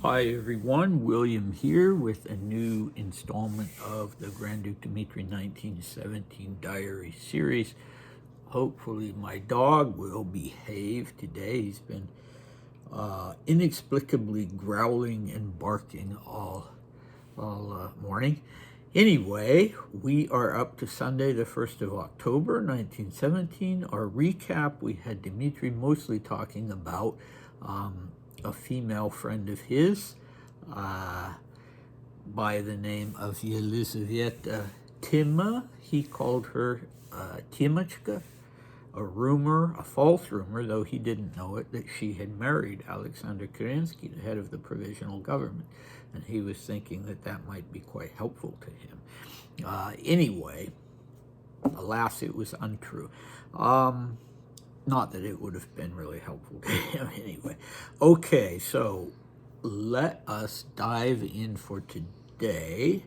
Hi everyone, William here with a new installment of the Grand Duke Dmitri 1917 diary series. Hopefully my dog will behave today. He's been inexplicably growling and barking all morning. Anyway, we are up to Sunday the 1st of October 1917. Our recap, we had Dmitri mostly talking about a female friend of his by the name of Yelizaveta Tima. He called her Timachka. A false rumor, though he didn't know it, that she had married Alexander Kerensky, the head of the provisional government, and he was thinking that that might be quite helpful to him. Anyway, alas, it was untrue. Not that it would have been really helpful to him anyway. Okay, so let us dive in for today.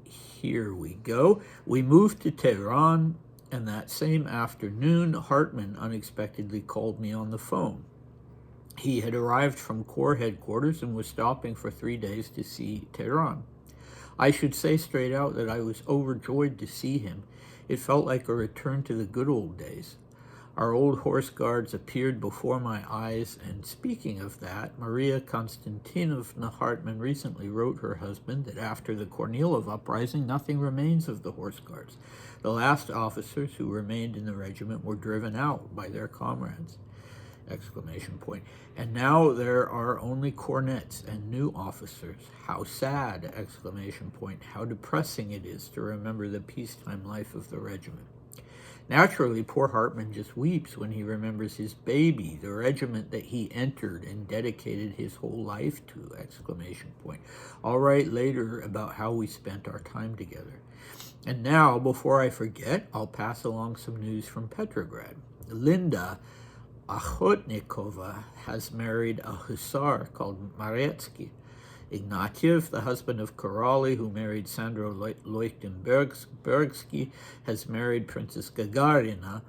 Here we go. We moved to Tehran, and that same afternoon, Hartmann unexpectedly called me on the phone. He had arrived from Corps headquarters and was stopping for 3 days to see Tehran. I should say straight out that I was overjoyed to see him. It felt like a return to the good old days. Our old horse guards appeared before my eyes, and speaking of that, Maria Konstantinovna Hartmann recently wrote her husband that after the Kornilov uprising, nothing remains of the horse guards. The last officers who remained in the regiment were driven out by their comrades! Exclamation point. And now there are only cornets and new officers. How sad! Exclamation point. How depressing it is to remember the peacetime life of the regiment. Naturally, poor Hartmann just weeps when he remembers his baby, the regiment that he entered and dedicated his whole life to! Exclamation point. I'll write later about how we spent our time together. And now, before I forget, I'll pass along some news from Petrograd. Linda Ochotnikova has married a hussar called Maretsky. Ignatiev, the husband of Korali, who married Sandro Leuchtenbergsky, has married Princess Gagarina.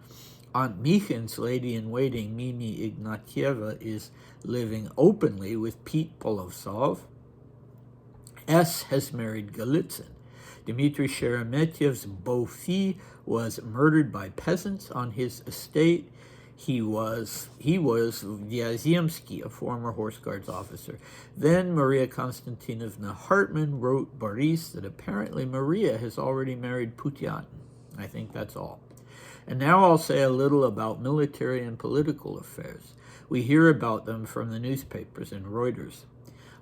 Aunt Michin's lady-in-waiting, Mimi Ignatieva, is living openly with Pete Polovtsov. S. has married Golitsyn. Dmitri Sheremetyev's beau-fils was murdered by peasants on his estate. He was Vyazemsky, a former Horse Guards officer. Then Maria Konstantinovna Hartmann wrote Boris that apparently Maria has already married Putin. I think that's all. And now I'll say a little about military and political affairs. We hear about them from the newspapers and Reuters.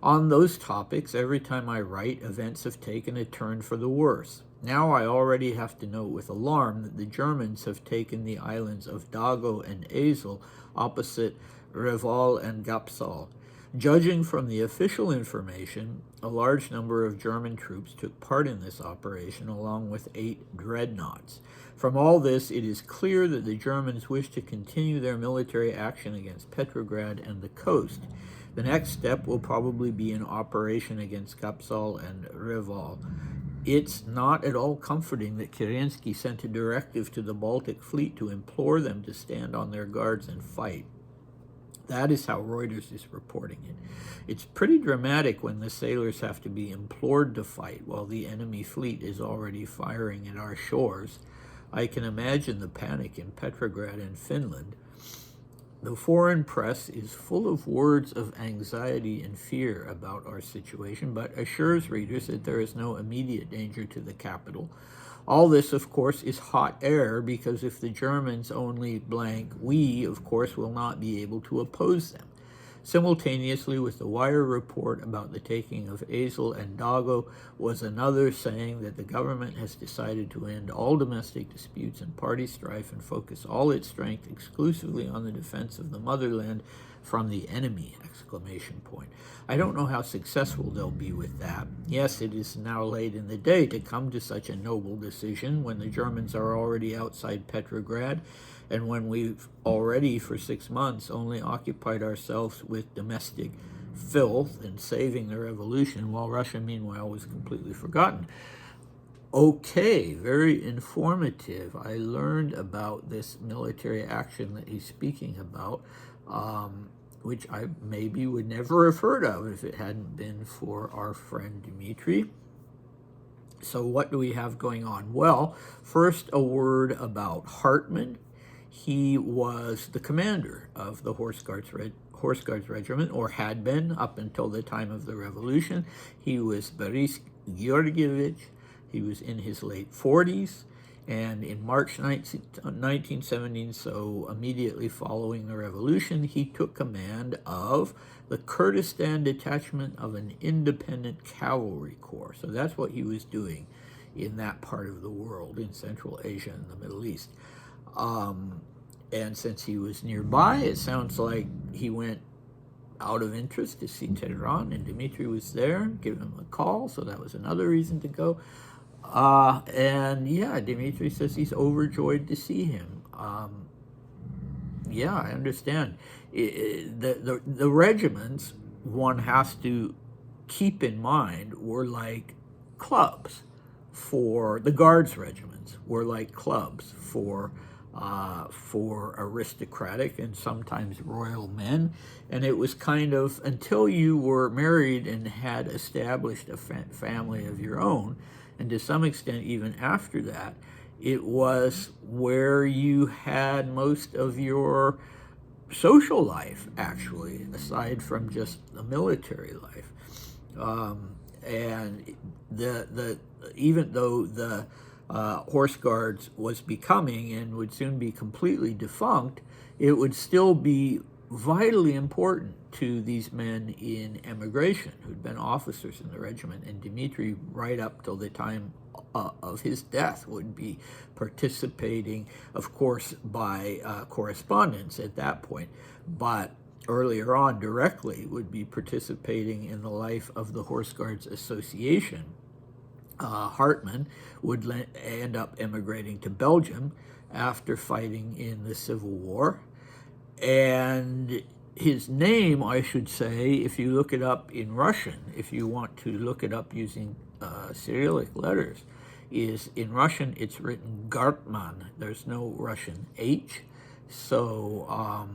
On those topics, every time I write, events have taken a turn for the worse. Now I already have to note with alarm that the Germans have taken the islands of Dago and Azov opposite Reval and Gapsal. Judging from the official information, a large number of German troops took part in this operation along with 8 dreadnoughts. From all this, it is clear that the Germans wish to continue their military action against Petrograd and the coast. The next step will probably be an operation against Gapsal and Reval. It's not at all comforting that Kerensky sent a directive to the Baltic fleet to implore them to stand on their guards and fight. That is how Reuters is reporting it. It's pretty dramatic when the sailors have to be implored to fight while the enemy fleet is already firing at our shores. I can imagine the panic in Petrograd and Finland. The foreign press is full of words of anxiety and fear about our situation, but assures readers that there is no immediate danger to the capital. All this, of course, is hot air, because if the Germans only blank, we, of course, will not be able to oppose them. Simultaneously with the Wire report about the taking of Azov and Dago was another saying that the government has decided to end all domestic disputes and party strife and focus all its strength exclusively on the defense of the motherland from the enemy! Exclamation point. I don't know how successful they'll be with that. Yes, it is now late in the day to come to such a noble decision when the Germans are already outside Petrograd, and when we've already for 6 months only occupied ourselves with domestic filth and saving the revolution, while Russia meanwhile was completely forgotten. Okay, very informative. I learned about this military action that he's speaking about which I maybe would never have heard of if it hadn't been for our friend Dmitri. So what do we have going on? Well, first a word about Hartmann. He was the commander of the Horse Guards Regiment, or had been up until the time of the revolution. He was Boris Georgievich. He was in his late 40s. And in March 1917, so immediately following the revolution, he took command of the Kurdistan detachment of an independent cavalry corps. So that's what he was doing in that part of the world, in Central Asia and the Middle East. And since he was nearby, it sounds like he went out of interest to see Tehran, and Dmitri was there, give him a call, so that was another reason to go. And yeah, Dmitri says he's overjoyed to see him. Yeah, I understand. The regiments, one has to keep in mind, were like clubs for the Guards regiments, were like clubs for aristocratic and sometimes royal men. And it was kind of, until you were married and had established a family of your own, and to some extent even after that, it was where you had most of your social life, actually, aside from just the military life. And even though the Horse Guards was becoming and would soon be completely defunct, it would still be vitally important to these men in emigration who'd been officers in the regiment. And Dmitri, right up till the time of his death, would be participating, of course, by correspondence at that point, but earlier on directly would be participating in the life of the Horse Guards Association. Hartmann would end up emigrating to Belgium after fighting in the Civil War. And his name, I should say, if you look it up in Russian, if you want to look it up using Cyrillic letters, is in Russian, it's written Gartman. There's no Russian H. So,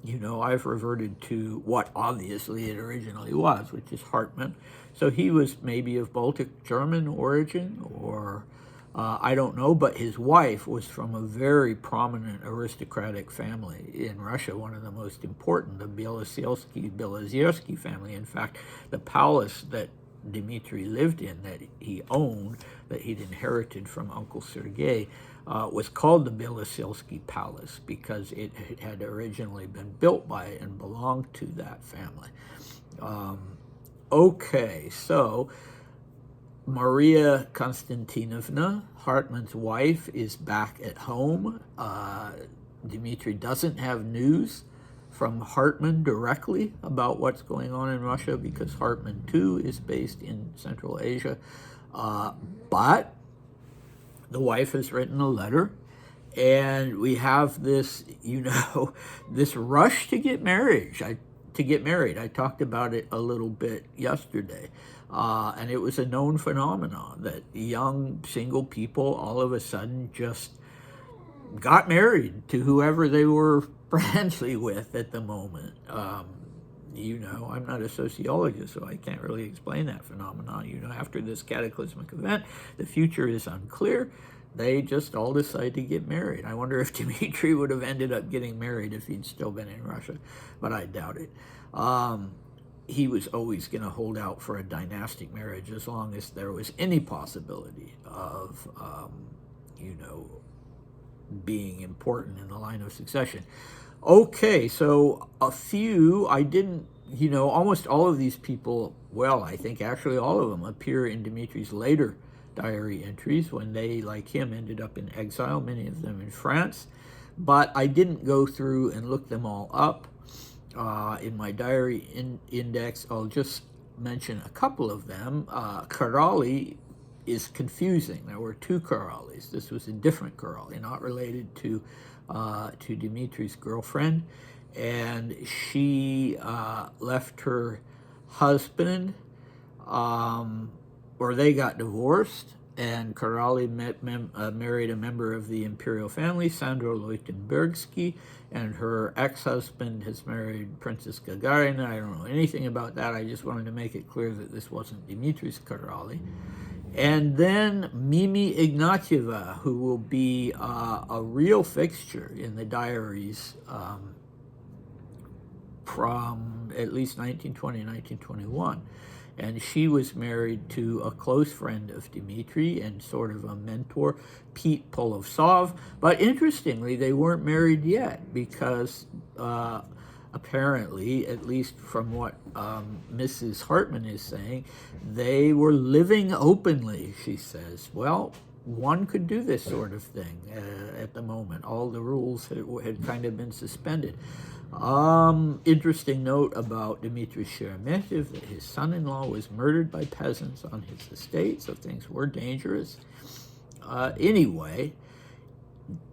you know, I've reverted to what obviously it originally was, which is Hartmann. So he was maybe of Baltic German origin, or I don't know, but his wife was from a very prominent aristocratic family in Russia, one of the most important, the Belozerski family. In fact, the palace that Dmitri lived in, that he owned, that he'd inherited from Uncle Sergei, was called the Belozerski Palace because it had originally been built by and belonged to that family. Okay, so Maria Konstantinovna, Hartmann's wife, is back at home. Dmitri doesn't have news from Hartmann directly about what's going on in Russia because Hartmann, too, is based in Central Asia. But the wife has written a letter, and we have this, you know, this rush to get married. I talked about it a little bit yesterday. And it was a known phenomenon that young single people all of a sudden just got married to whoever they were friendly with at the moment. You know, I'm not a sociologist, so I can't really explain that phenomenon. You know, after this cataclysmic event, the future is unclear. They just all decide to get married. I wonder if Dmitri would have ended up getting married if he'd still been in Russia, but I doubt it. He was always going to hold out for a dynastic marriage as long as there was any possibility of, you know, being important in the line of succession. Okay, so I didn't, you know, almost all of these people, well, I think actually all of them appear in Dmitri's later diary entries when they, like him, ended up in exile, many of them in France. But I didn't go through and look them all up. In my diary index, I'll just mention a couple of them. Karali is confusing. There were two Karalis. This was a different Karali, not related to Dmitri's girlfriend. And she left her husband, or they got divorced, and Karali married a member of the imperial family, Sandro Leutenbergsky, and her ex-husband has married Princess Gagarina. I don't know anything about that. I just wanted to make it clear that this wasn't Dmitri's Karali. And then Mimi Ignatieva, who will be a real fixture in the diaries from at least 1920, 1921. And she was married to a close friend of Dmitri and sort of a mentor, Pete Polovtsov. But interestingly, they weren't married yet because apparently, at least from what Mrs. Hartmann is saying, they were living openly, she says. Well, one could do this sort of thing at the moment. All the rules had kind of been suspended. Interesting note about Dmitri Sheremetyev, that his son-in-law was murdered by peasants on his estate, so things were dangerous. Anyway,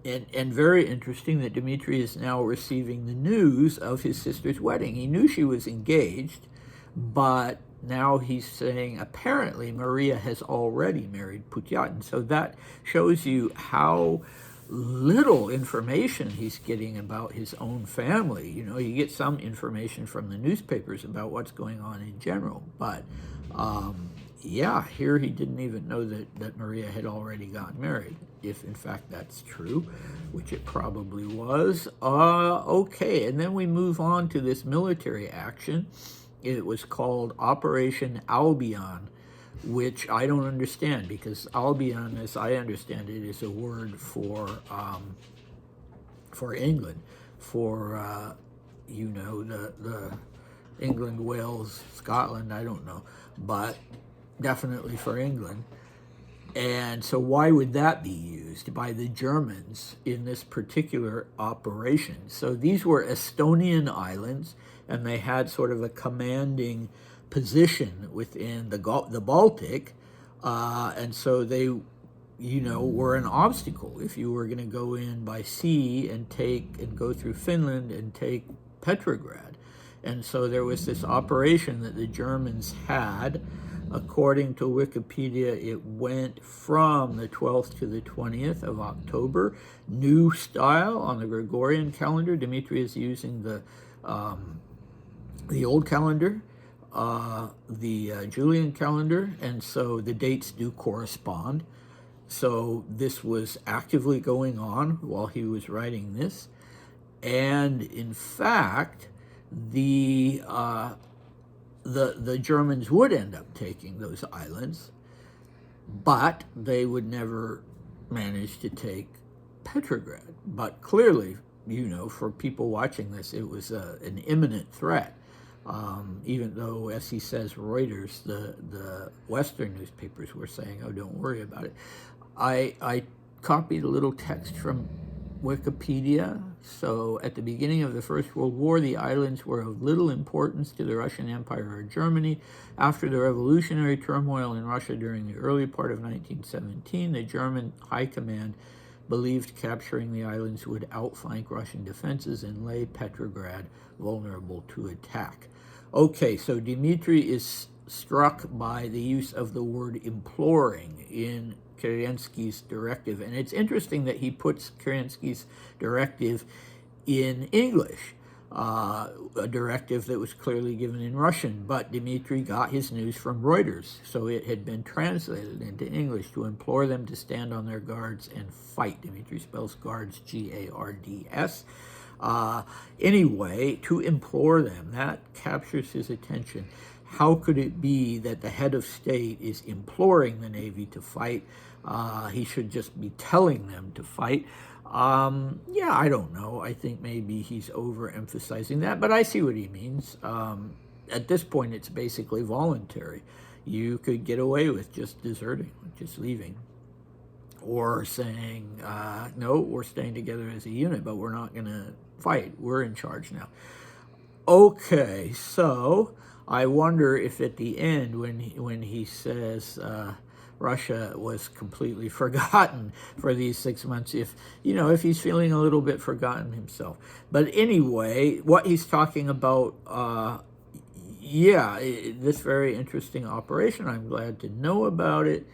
and very interesting that Dmitri is now receiving the news of his sister's wedding. He knew she was engaged, but now he's saying apparently Maria has already married Putyatin. So that shows you how little information he's getting about his own family. You know, you get some information from the newspapers about what's going on in general, but yeah, here he didn't even know that Maria had already gotten married, if in fact that's true, which it probably was. Okay, and then we move on to this military action. It was called Operation Albion, which I don't understand, because Albion, as I understand it, is a word for England, for you know, the England, Wales, Scotland, I don't know, but definitely for England. And so why would that be used by the Germans in this particular operation? So these were Estonian islands, and they had sort of a commanding position within the Baltic, and so they, you know, were an obstacle if you were going to go in by sea and go through Finland and take Petrograd. And so there was this operation that the Germans had. According to Wikipedia, it went from the 12th to the 20th of October. New style on the Gregorian calendar. Dmitri is using the old calendar, the Julian calendar, and so the dates do correspond. So this was actively going on while he was writing this. And in fact, the Germans would end up taking those islands, but they would never manage to take Petrograd. But clearly, you know, for people watching this, it was an imminent threat. Even though, as he says, Reuters, the Western newspapers were saying, oh, don't worry about it. I copied a little text from Wikipedia. So at the beginning of the First World War, the islands were of little importance to the Russian Empire or Germany. After the revolutionary turmoil in Russia during the early part of 1917, the German High Command believed capturing the islands would outflank Russian defenses and lay Petrograd vulnerable to attack. Okay, so Dmitri is struck by the use of the word imploring in Kerensky's directive. And it's interesting that he puts Kerensky's directive in English, a directive that was clearly given in Russian, but Dmitri got his news from Reuters, so it had been translated into English to implore them to stand on their guards and fight. Dmitri spells guards G-A-R-D-S. Anyway, to implore them, that captures his attention. How could it be that the head of state is imploring the Navy to fight? He should just be telling them to fight. Yeah, I don't know. I think maybe he's overemphasizing that, but I see what he means. At this point, it's basically voluntary. You could get away with just deserting, just leaving, or saying, no, we're staying together as a unit, but we're not going to fight. We're in charge now. Okay, so I wonder if at the end, when he says Russia was completely forgotten for these 6 months, if he's feeling a little bit forgotten himself. But anyway, what he's talking about, this very interesting operation, I'm glad to know about it.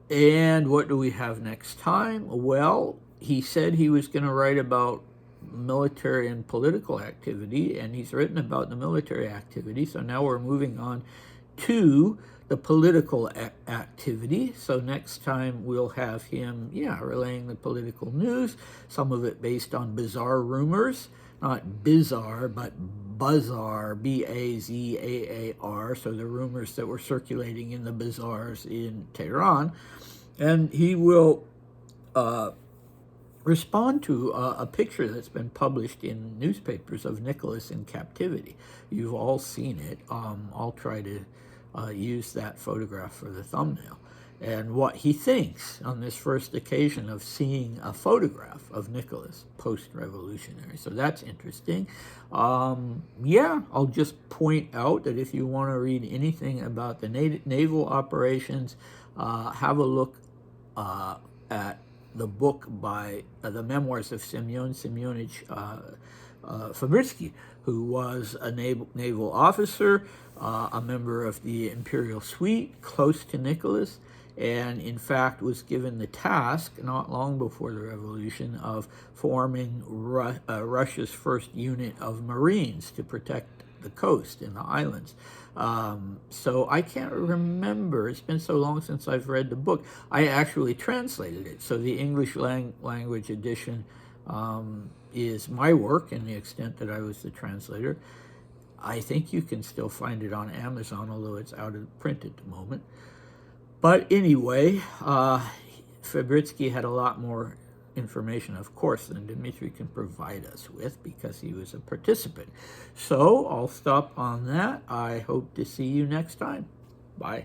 And what do we have next time? Well, he said he was going to write about military and political activity, and he's written about the military activity. So now we're moving on to the political activity. So next time we'll have him, relaying the political news, some of it based on bizarre rumors, not bizarre, but bazaar, Bazaar, so the rumors that were circulating in the bazaars in Tehran. And he will respond to a picture that's been published in newspapers of Nicholas in captivity. You've all seen it. I'll try to use that photograph for the thumbnail. And what he thinks on this first occasion of seeing a photograph of Nicholas post-revolutionary. So that's interesting. I'll just point out that if you want to read anything about the naval operations, have a look at the book by the memoirs of Semyon Semyonich Fabritsky, who was a naval officer, a member of the imperial suite, close to Nicholas, and in fact was given the task, not long before the revolution, of forming Russia's first unit of Marines to protect the coast and the islands. So I can't remember. It's been so long since I've read the book. I actually translated it. So the English language edition is my work in the extent that I was the translator. I think you can still find it on Amazon, although it's out of print at the moment. But anyway, Fabritsky had a lot more information, of course, than Dmitri can provide us with because he was a participant. So I'll stop on that. I hope to see you next time. Bye.